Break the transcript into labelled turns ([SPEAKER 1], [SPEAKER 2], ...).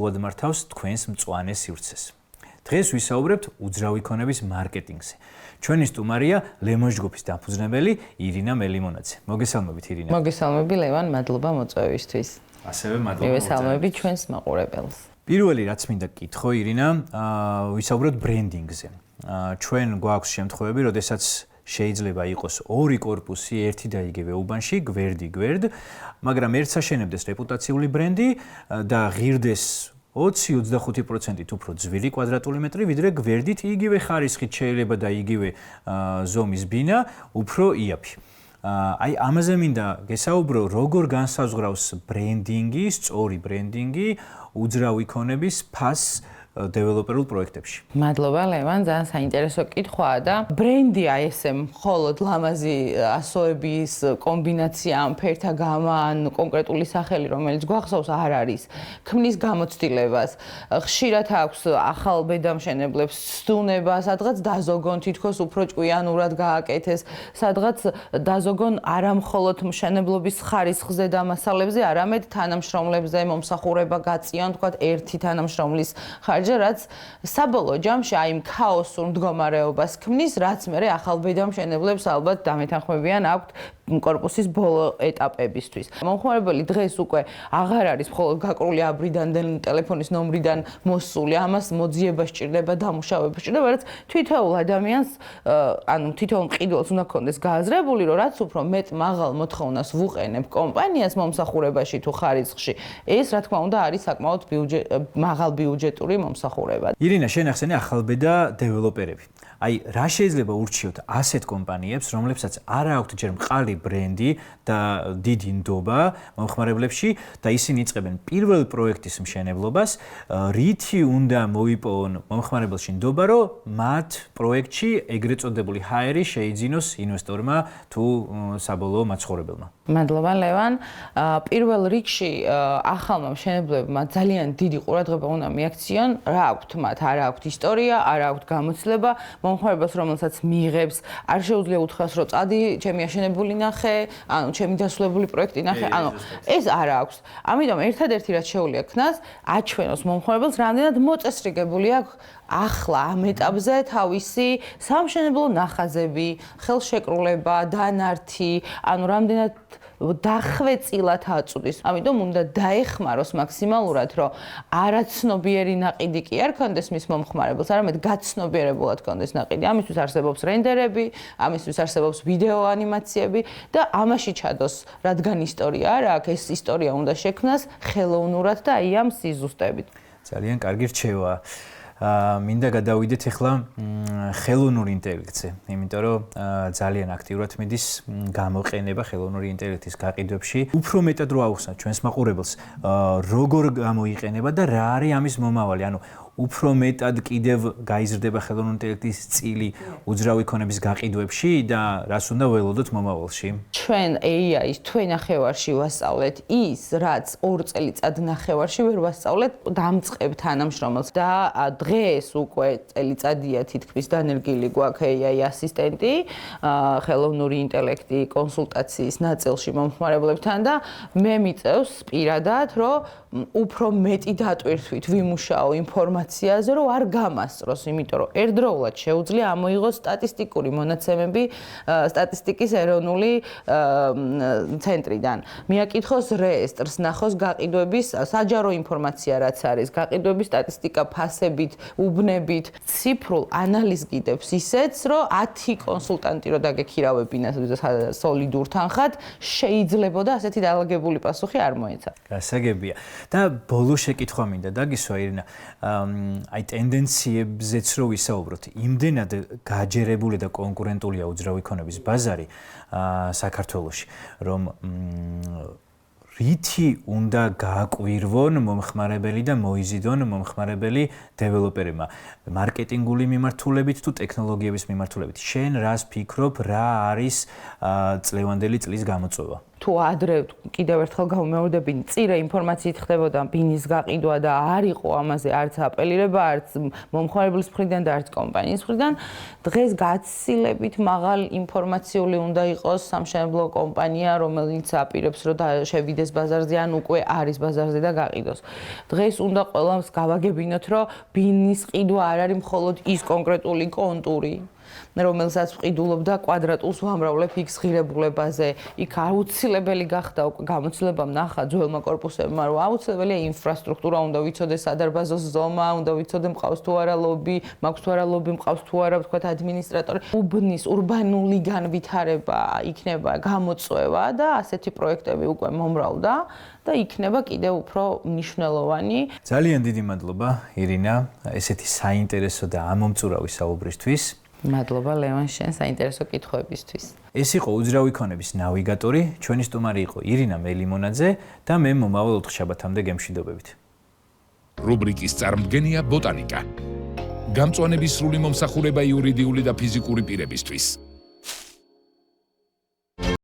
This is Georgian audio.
[SPEAKER 1] მართავს თქვენს მწვანე სივრცეს. დღეს ვისაუბრებთ უძრავი ქონების მარკეტინგზე. ჩვენი სტუმარია ლემოჟ ჯგუფის დამფუძნებელი ირინა მელიმონაძე. მოგესალმებით ირინა.
[SPEAKER 2] მოგესალმები ლევან, მადლობა მოწვევისთვის.
[SPEAKER 1] ასევე მადლობა.
[SPEAKER 2] მივესალმები ჩვენს მაყურებელს.
[SPEAKER 1] პირველი რაც მინდა გკითხო ირინა, ვისაუბროთ ბრენდინგზე. ჩვენ გვაქვს შემთხვევები, როდესაც შეიძლება იყოს ორი კორპუსი ერთი და იგივე უბანში, გვერდ, მაგრამ ერთს აშენებდეს რეპუტაციული ბრენდი და ღირდეს 20-25% უფრო ძვირი კვადრატული მეტრი, ვიდრე გვერდით იგივე ხარისხით შეიძლება და იგივე ზომის ბინა, უფრო იაფი. აი ამაზე მინდა გესაუბრო, როგორ განსაზღვრავს ბრენდინგი, სწორი ბრენდინგი უძრავი ქონების ფასს დეველოპერულ პროექტებში.
[SPEAKER 2] მადლობა ლევან, ძალიან საინტერესო კითხვაა და ბრენდი აი ესე მხოლოდ ლამაზი ასოების კომბინაცია ამ ფერთა გამა ან კონკრეტული სახელი, რომელიც გვახსოვს, არ არის. ქმნის გამოცდილებას, ხშირად აქვს ახალ ბედამშენებლებს ცდუნება, სადღაც დაზოგონ თითქოს უფრო ჭკვიანურად გააკეთეს, სადღაც დაზოგონ არა მხოლოდ მშენებლობის ხარისხზე და მასალებზე, არამედ თანამშრომლებზე მომსახურება გაწიონ, თქვათ, ერთი თანამშრომლის რაც საბოლოო ჯამში აი იმ ქაოსურ მდგომარეობას ქმნის, რაც მერე ახალ ბედამშენებლებს ალბათ დამეთანხმებიან აქვთ კორპუსის ბოლო ეტაპებისთვის. მომხმარებელი დღეს უკვე აღარ არის მხოლოდ გაკრული აბრიდან ტელეფონის ნომრიდან მოსული, ამას მოძიება სჭირდება, დამუშავება სჭირდება, რაც თითოეულ ადამიანს, ანუ თითოეულ მყიდველს უნდა ქონდეს გააზრებული, რომ რაც უფრო მეტ მაღალ მოთხოვნას ვუყენებ კომპანიას მომსახურებაში თუ ხარისხში, ეს რა თქმა უნდა არის საკმაოდ მაღალ ბიუჯეტური მომსახურება.
[SPEAKER 1] ირინა, შენ ახსენე ახალბედა დეველოპერები. აი, რა შეიძლება ურჩიოთ ასეთ კომპანიებს, რომლებსაც არ აქვთ ჯერ მყარი ბრენდი და დიდი ნდობა მომხმარებლებში და ისინი იწყებენ პირველ პროექტის მშენებლობას, რითი უნდა მოიპოვონ მომხმარებელში ნდობა, რომ მათ პროექტში ეგრეთ წოდებული ჰაერი შეიძინოს ინვესტორმა თუ საბოლოო მაცხოვრებელმა.
[SPEAKER 2] მადლობა ლევან. პირველ რიგში ახალმა მშენებლებმა ძალიან დიდი ყურადღება უნდა მიაქციონ, რა აქვთ მათ, არ აქვთ ისტორია, არ აქვთ გამოცდილება, მომხმარებელს რომელსაც მიიღებს, არ შეუძლია უთხრას, რომ წადი, ჩემი აშენებული ნახე, ანუ ჩემი დასრულებული პროექტი ნახე, ანუ ეს არ აქვს. ამიტომ ერთადერთი რაც შეუძლია ქნას, აჩვენოს მომხმარებელს, რამდენად მოწესრიგებული აქვს ახლა ამ ეტაპზე თავისი სამშენებლო ნახაზები, ხელშეკრულება, დანართი, ანუ რამდენად დახვეწილად აწვდის. ამიტომ უნდა დაეხმაროს მაქსიმალურად, რომ არაცნობიერი ნაყიდი კი არ ქონდეს მის მომხმარებელს, არამედ გაცნობიერებულად ქონდეს ნაყიდი. ამისთვის არსებობს რენდერები, ამისთვის არსებობს ვიდეო ანიმაციები და ამაში ჩადოს, რადგან ისტორია არ აქვს, ეს ისტორია უნდა შექმნას ხელოვნურად და აი ამ სიზუსტებით.
[SPEAKER 1] ძალიან კარგი რჩევა. მინდა გადავიდეთ ახლა ხელოვნურ ინტელექტზე, იმიტომ რომ ძალიან აქტიურად მიდის გამოყენება ხელოვნური ინტელექტის გაყიდვებში. უფრო მეტად რო ავხსნათ ჩვენს მაყურებელს, როგორ გამოიყენება და რა არის ამის მომავალი, ანუ უფრო მეტად კიდევ გაიზრდება ხელოვნური ინტელექტის წილი უძრავი ქონების გაყიდვებში და რას უნდა ველოდოთ მომავალში?
[SPEAKER 2] ჩვენ AI-ის თვენახევარში ვასწავლეთ ის, რაც 2 წელიწად ნახევარში ვერ ვასწავლეთ დამწყებ თანამშრომელს და დღეს უკვე წელიწადია თითქმის დანერგილი გვაქვს AI ასისტენტი, ხელოვნური ინტელექტი კონსულტაციის ნაწილში მომხმარებლებთან და მე მიწევს პირადად, რომ უფრო მეტი დატვირთვით ვიმუშაო ინფორმაციაზე, რომ არ გამასწროს, იმიტომ რომ ერთდროულად შეუძლია ამოიღოს სტატისტიკური მონაცემები სტატისტიკის ეროვნული ცენტრიდან. მიაკითხოს რეესტრს, ნახოს გაყიდვების საჯარო ინფორმაცია რაც არის, გაყიდვების სტატისტიკა ფასებით, უბნებით, ციფრულ ანალიზს გიდებს ისეც, რომ 10 კონსულტანტი რო დაგექირავებინა სოლიდურ თანხად, შეიძლებოდა ასეთი დაალაგებული პასუხი არ მოეცა.
[SPEAKER 1] გასაგებია. და ბოლო შეკითხვა მინდა დაგისვა ირინა, აი ტენდენციებზეც რო ვისაუბროთ, იმდენად გაჯერებული და კონკურენტულია უძრავი ქონების ბაზარი საქართველოში, რომ რითი უნდა გააკვირვონ მომხმარებელი და მოიზიდონ მომხმარებელი დეველოპერებმა მარკეტინგული მიმართულებით თუ ტექნოლოგიების მიმართულებით. შენ რას ფიქრობ, რა არის წლევანდელი წლის გამოწვევა?
[SPEAKER 2] თუ ადრე კიდევ ერთხელ გამომეორდები, წირე ინფორმაციით ხდებოდა ბინის გაყიდვა და არ იყო ამაზე არც აპელირება, არც მომხმარებლის მხრიდან და არც კომპანიის მხრიდან. დღეს გაცილებით მაღალ ინფორმაციული უნდა იყოს სამშენებლო კომპანია, რომელიც აპირებს, რომ შევიდეს ბაზარზე, ან უკვე არის ბაზარზე და გაყიდოს. დღეს უნდა ყველას გავაგებინოთ, რომ ბინის ყიდვა არ არის მხოლოდ ის კონკრეტული კონტური, რომელსაც ვყიდულობდა კვადრატულს ვამრავლებ იქ ღირებულებაზე. იქ აუცილებელი გახდა უკვე გამოცდილებამ ნახა ძველმა კორპუსებმა, რომ აუცილებელია ინფრასტრუქტურა, უნდა ვიცოდეს სადარბაზოს ზომა, უნდა ვიცოდე მყავს თუ არა ლობი, მაქვს თუ არა ლობი, მყავს თუ არა ვთქვათ ადმინისტრატორი. უბნის ურბანული განვითარება იქნება გამოწვევა და ასეთი პროექტები უკვე მომრავლდა და იქნება კიდევ უფრო მნიშვნელოვანი.
[SPEAKER 1] ძალიან დიდი მადლობა ირინა, ესეთი საინტერესო და ამომწურავი საუბრისთვის.
[SPEAKER 2] მადლობა ლევან შენ საინტერესო კითხვებისთვის.
[SPEAKER 1] ეს იყო უძრავი ქონების ნავიგატორი, ჩვენი სტუმარი იყო ირინა მელიმონაძე და მე მომავალ ოთხშაბათამდე გემშვიდობებით.
[SPEAKER 3] რუბრიკის წარმდგენია ბოტანიკა. გამწვანების სრული მომსახურება იურიდიული და ფიზიკური პირებისთვის.